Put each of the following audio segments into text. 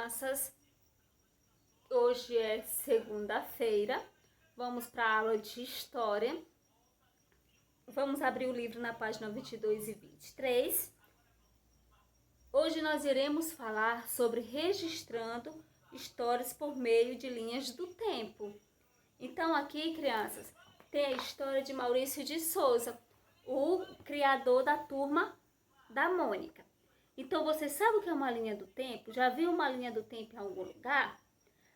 crianças, hoje é segunda-feira, vamos para a aula de História. Vamos abrir o livro na página 22 e 23. Hoje nós iremos falar sobre registrando histórias por meio de linhas do tempo. Então aqui, crianças, tem a história de Maurício de Souza, o criador da Turma da Mônica. Então você sabe o que é uma linha do tempo? Já viu uma linha do tempo em algum lugar?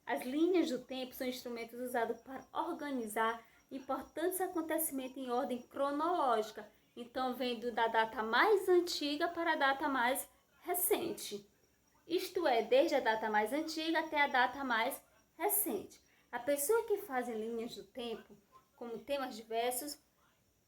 As linhas do tempo são instrumentos usados para organizar importantes acontecimentos em ordem cronológica. Então, vem da data mais antiga para a data mais recente. Isto é, desde a data mais antiga até a data mais recente. A pessoa que faz linhas do tempo como temas diversos,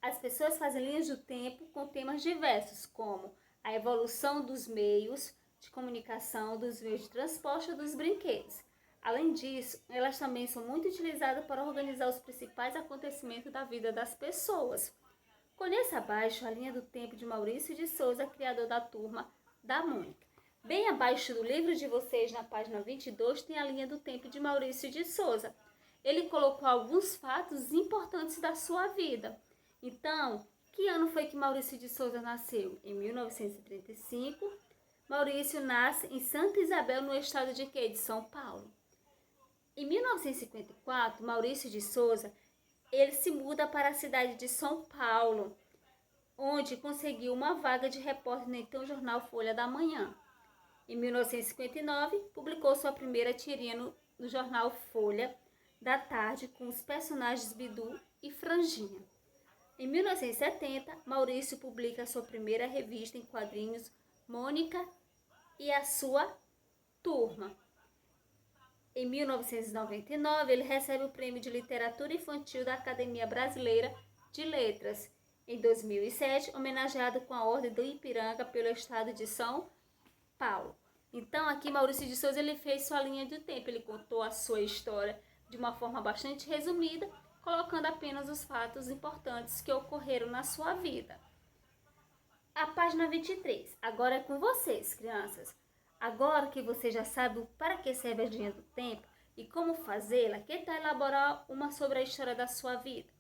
as pessoas fazem linhas do tempo com temas diversos, como a evolução dos meios de comunicação, dos meios de transporte ou dos brinquedos. Além disso, elas também são muito utilizadas para organizar os principais acontecimentos da vida das pessoas. Conheça abaixo a linha do tempo de Maurício de Souza, criador da Turma da Mônica. Bem abaixo do livro de vocês, na página 22, tem a linha do tempo de Maurício de Souza. Ele colocou alguns fatos importantes da sua vida. Então, que ano foi que Maurício de Souza nasceu? Em 1935. Maurício nasce em Santa Isabel, no estado de quê? De São Paulo. Em 1954, Maurício de Souza, ele se muda para a cidade de São Paulo, onde conseguiu uma vaga de repórter no então jornal Folha da Manhã. Em 1959, publicou sua primeira tirinha no jornal Folha da Tarde, com os personagens Bidu e Franjinha. Em 1970, Maurício publica sua primeira revista em quadrinhos, Mônica e a Sua Turma. Em 1999, ele recebe o Prêmio de Literatura Infantil da Academia Brasileira de Letras. Em 2007, homenageado com a Ordem do Ipiranga pelo estado de São Paulo. Então, aqui Maurício de Souza ele fez sua linha do tempo. Ele contou a sua história de uma forma bastante resumida, colocando apenas os fatos importantes que ocorreram na sua vida. A página 23. Agora é com vocês, crianças. Agora que você já sabe para que serve a linha do tempo e como fazê-la, que tal elaborar uma sobre a história da sua vida?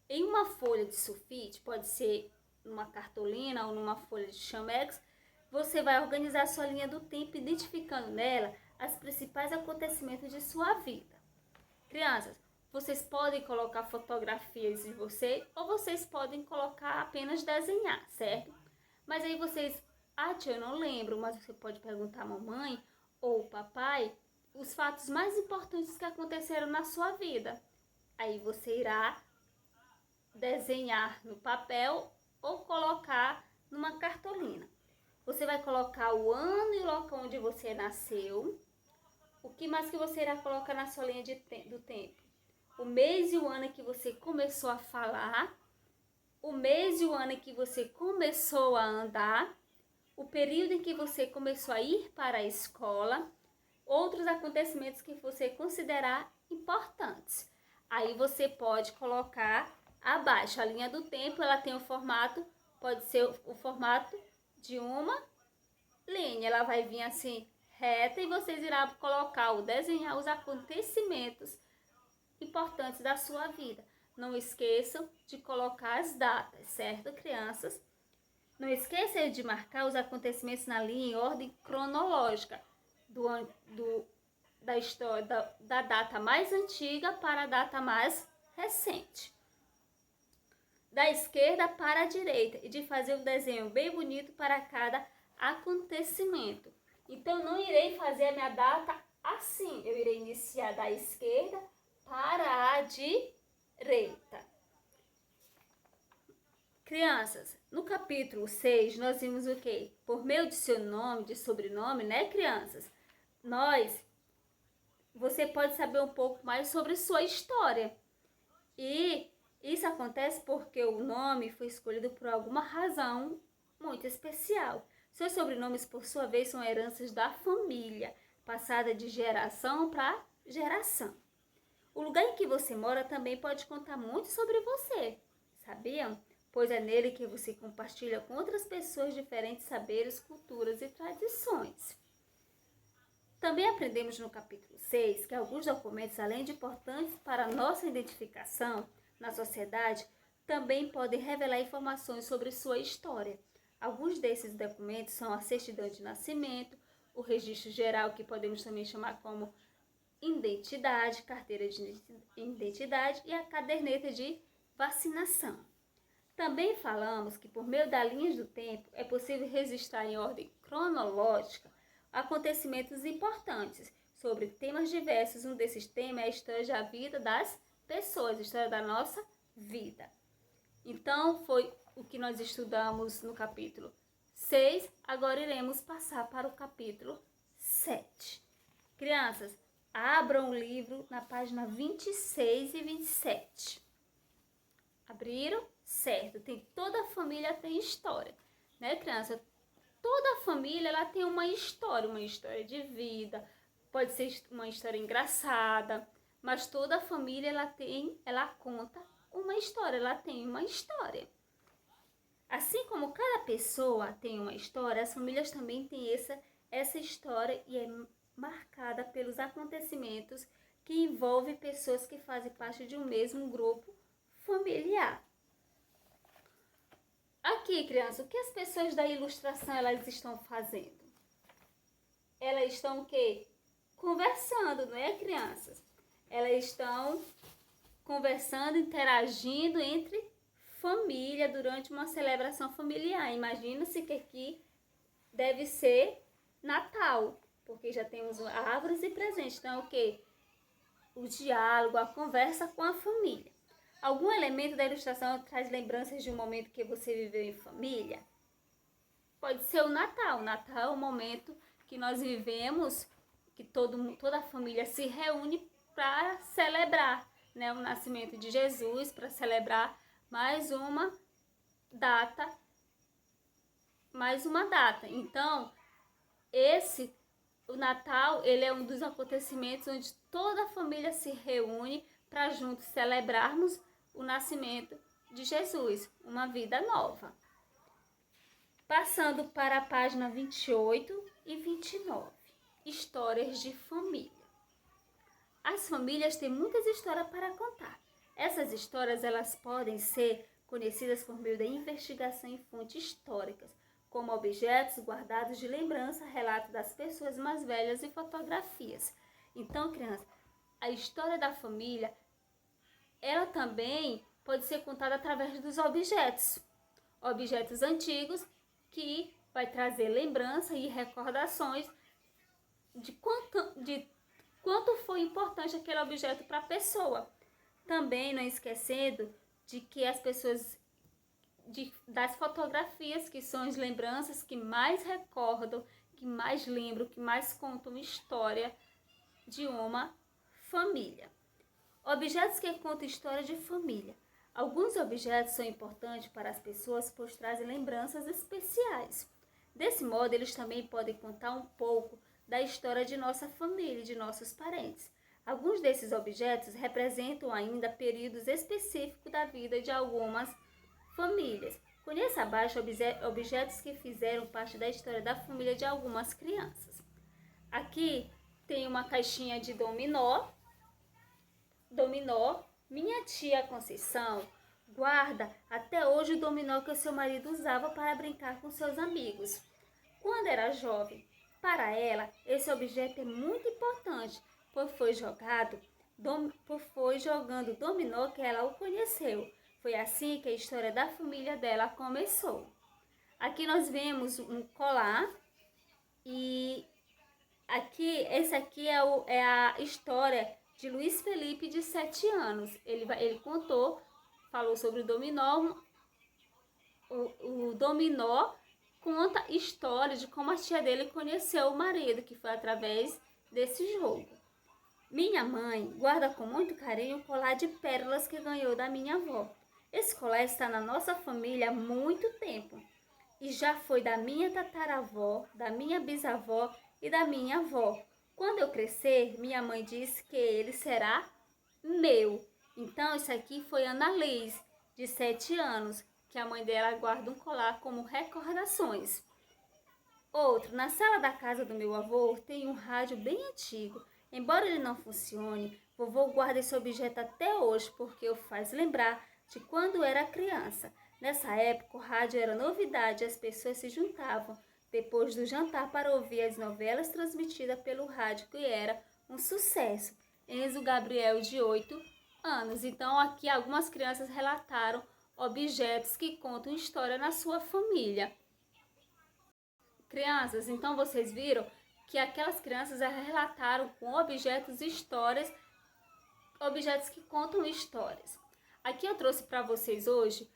Em uma folha de sulfite, pode ser numa cartolina ou numa folha de chamex, você vai organizar sua linha do tempo, identificando nela os principais acontecimentos de sua vida. Crianças, vocês podem colocar fotografias de vocês ou vocês podem colocar apenas desenhar, certo? Mas aí vocês, tia, eu não lembro, mas você pode perguntar à mamãe ou papai os fatos mais importantes que aconteceram na sua vida. Aí você irá desenhar no papel ou colocar numa cartolina. Você vai colocar o ano e o local onde você nasceu. O que mais que você irá colocar na sua linha do tempo? O mês e o ano em que você começou a falar, o mês e o ano em que você começou a andar, o período em que você começou a ir para a escola, outros acontecimentos que você considerar importantes. Aí você pode colocar abaixo. A linha do tempo, ela tem o formato, pode ser o formato de uma linha. Ela vai vir assim, reta, e vocês irão colocar ou desenhar os acontecimentos importantes da sua vida. Não esqueçam de colocar as datas, certo, crianças? Não esqueçam de marcar os acontecimentos na linha em ordem cronológica, da história, da data mais antiga para a data mais recente. Da esquerda para a direita, e de fazer um desenho bem bonito para cada acontecimento. Então, não irei fazer a minha data assim. Eu irei iniciar da esquerda para a direita. Crianças, no capítulo 6, nós vimos o quê? Por meio de seu nome, de sobrenome, né, crianças? Você pode saber um pouco mais sobre sua história. E isso acontece porque o nome foi escolhido por alguma razão muito especial. Seus sobrenomes, por sua vez, são heranças da família, passada de geração para geração. O lugar em que você mora também pode contar muito sobre você, sabiam? Pois é nele que você compartilha com outras pessoas diferentes saberes, culturas e tradições. Também aprendemos no capítulo 6 que alguns documentos, além de importantes para a nossa identificação na sociedade, também podem revelar informações sobre sua história. Alguns desses documentos são a certidão de nascimento, o registro geral, que podemos também chamar como identidade, carteira de identidade, e a caderneta de vacinação. Também falamos que por meio das linhas do tempo é possível registrar em ordem cronológica acontecimentos importantes sobre temas diversos. Um desses temas é a história da vida das pessoas, a história da nossa vida. Então, foi o que nós estudamos no capítulo 6. Agora iremos passar para o capítulo 7. Crianças, abram o livro na página 26 e 27. Abriram? Certo. Toda família tem história, né, criança? Toda família ela tem uma história de vida, pode ser uma história engraçada, mas toda família ela conta uma história, ela tem uma história. Assim como cada pessoa tem uma história, as famílias também têm essa história e é marcada pelos acontecimentos que envolvem pessoas que fazem parte de um mesmo grupo familiar. Aqui, criança, o que as pessoas da ilustração elas estão fazendo? Elas estão o quê? Conversando, não é, crianças? Elas estão conversando, interagindo entre família durante uma celebração familiar. Imagina-se que aqui deve ser Natal, porque já temos árvores e presentes. Então, o quê? O diálogo, a conversa com a família. Algum elemento da ilustração traz lembranças de um momento que você viveu em família? Pode ser o Natal. O Natal é o momento que nós vivemos, que toda a família se reúne para celebrar, né, o nascimento de Jesus, para celebrar mais uma data. Então, o Natal, ele é um dos acontecimentos onde toda a família se reúne para juntos celebrarmos o nascimento de Jesus, uma vida nova. Passando para a página 28 e 29, histórias de família. As famílias têm muitas histórias para contar. Essas histórias elas podem ser conhecidas por meio da investigação em fontes históricas, como objetos guardados de lembrança, relatos das pessoas mais velhas e fotografias. Então, criança, a história da família, ela também pode ser contada através dos objetos antigos, que vai trazer lembrança e recordações de quanto foi importante aquele objeto para a pessoa. Também não esquecendo de que as pessoas das fotografias, que são as lembranças que mais recordam, que mais lembram, que mais contam história de uma família. Objetos que contam história de família. Alguns objetos são importantes para as pessoas, pois trazem lembranças especiais. Desse modo, eles também podem contar um pouco da história de nossa família e de nossos parentes. Alguns desses objetos representam ainda períodos específicos da vida de algumas famílias. Conheça abaixo objetos que fizeram parte da história da família de algumas crianças. Aqui tem uma caixinha de dominó. Minha tia Conceição guarda até hoje o dominó que o seu marido usava para brincar com seus amigos quando era jovem. Para ela, esse objeto é muito importante, pois foi jogando dominó que ela o conheceu. Foi assim que a história da família dela começou. Aqui nós vemos um colar e esse aqui é a história de Luiz Felipe, de 7 anos. Ele falou sobre o dominó. O dominó conta história de como a tia dele conheceu o marido, que foi através desse jogo. Minha mãe guarda com muito carinho o colar de pérolas que ganhou da minha avó. Esse colar está na nossa família há muito tempo e já foi da minha tataravó, da minha bisavó e da minha avó. Quando eu crescer, minha mãe disse que ele será meu. Então, isso aqui foi Ana Liz, de 7 anos, que a mãe dela guarda um colar como recordações. Outro, na sala da casa do meu avô tem um rádio bem antigo. Embora ele não funcione, vovô guarda esse objeto até hoje porque o faz lembrar de quando era criança. Nessa época, o rádio era novidade e as pessoas se juntavam depois do jantar para ouvir as novelas transmitidas pelo rádio, que era um sucesso. Enzo Gabriel, de 8 anos. Então, aqui algumas crianças relataram objetos que contam história na sua família. Crianças, então vocês viram que aquelas crianças relataram com objetos histórias, objetos que contam histórias. Aqui eu trouxe para vocês hoje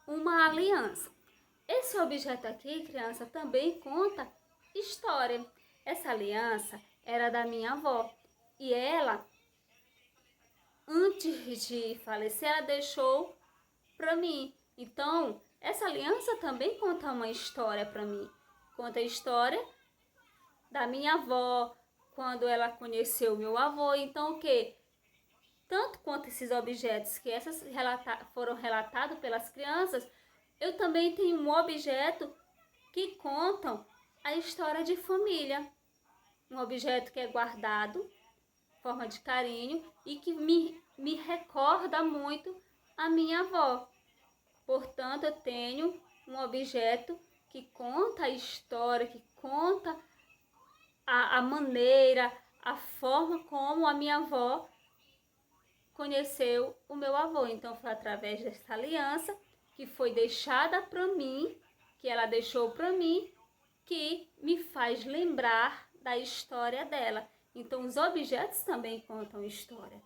uma aliança. Esse objeto aqui, criança, também conta história. Essa aliança era da minha avó e ela, antes de falecer, ela deixou para mim. Então, essa aliança também conta uma história para mim. Conta a história da minha avó, quando ela conheceu meu avô. Então, o que? Tanto quanto esses objetos que foram relatados pelas crianças, eu também tenho um objeto que contam a história de família. Um objeto que é guardado, forma de carinho, e que me recorda muito a minha avó. Portanto, eu tenho um objeto que conta a história, que conta a maneira, a forma como a minha avó conheceu o meu avô. Então, foi através dessa aliança que foi deixada para mim, que ela deixou para mim, que me faz lembrar da história dela. Então, os objetos também contam história.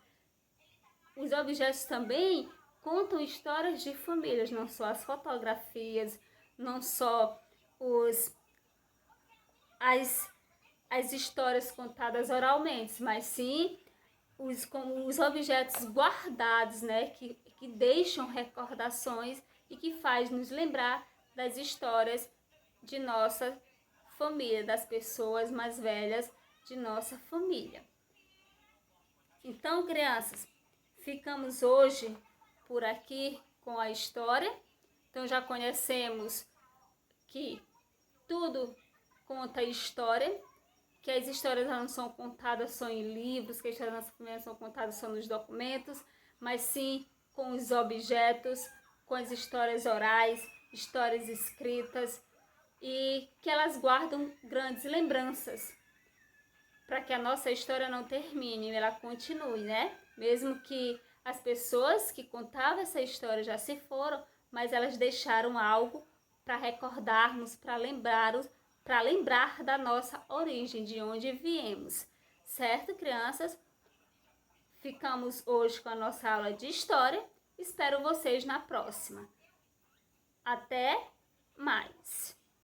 Os objetos também contam histórias de famílias, não só as fotografias, não só as histórias contadas oralmente, mas sim os objetos guardados, né, que deixam recordações e que faz nos lembrar das histórias de nossa família, das pessoas mais velhas de nossa família. Então, crianças, ficamos hoje por aqui com a história. Então, já conhecemos que tudo conta história, que as histórias não são contadas só em livros, que as histórias da nossa família são contadas só nos documentos, mas sim com os objetos, com as histórias orais, histórias escritas, e que elas guardam grandes lembranças, para que a nossa história não termine, ela continue, né? Mesmo que as pessoas que contavam essa história já se foram, mas elas deixaram algo para recordarmos, para lembrar da nossa origem, de onde viemos. Certo, crianças? Ficamos hoje com a nossa aula de história. Espero vocês na próxima. Até mais!